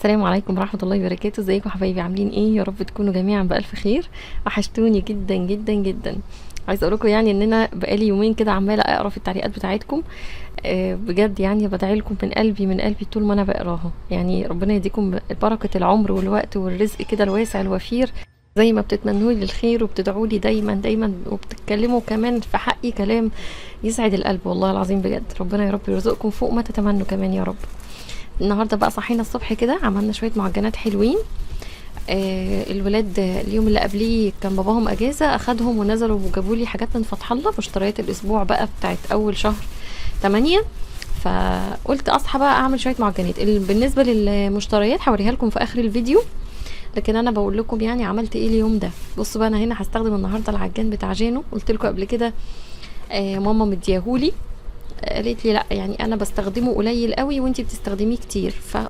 السلام عليكم ورحمة الله وبركاته. ازيكم حبايبي؟ عاملين ايه؟ يا رب تكونوا جميعا بألف خير. وحشتوني جدا جدا جدا. عايزه اقول لكم يعني ان انا بقالي يومين كده عماله اقرا في التعليقات بتاعتكم. بجد يعني بدعي لكم من قلبي من قلبي طول ما انا بقراها. يعني ربنا يديكم بركة العمر والوقت والرزق كده الواسع الوفير، زي ما بتتمنوا لي الخير وبتدعوا لي دايما دايما وبتتكلموا كمان في حقي كلام يسعد القلب. والله العظيم بجد ربنا يا رب يرزقكم فوق ما تتمنوا كمان يا رب. النهارده بقى صحينا الصبح كده عملنا شويه معجنات حلوين. الولاد اليوم اللي قبليه كان باباهم اجازه، اخدهم ونزلوا وجابوا لي حاجات من فتح الله، مشتريات الاسبوع بقى بتاعت اول شهر 8. فقلت اصحى بقى اعمل شويه معجنات. بالنسبه للمشتريات هوريها لكم في اخر الفيديو، لكن انا بقول لكم يعني عملت ايه اليوم ده. بصوا بقى، انا هنا هستخدم النهارده العجان بتاع جانو. قلت لكم قبل كده ماما مدياهولي، قالت لي لا يعني انا بستخدمه قليل قوي وانتي بتستخدميه كتير،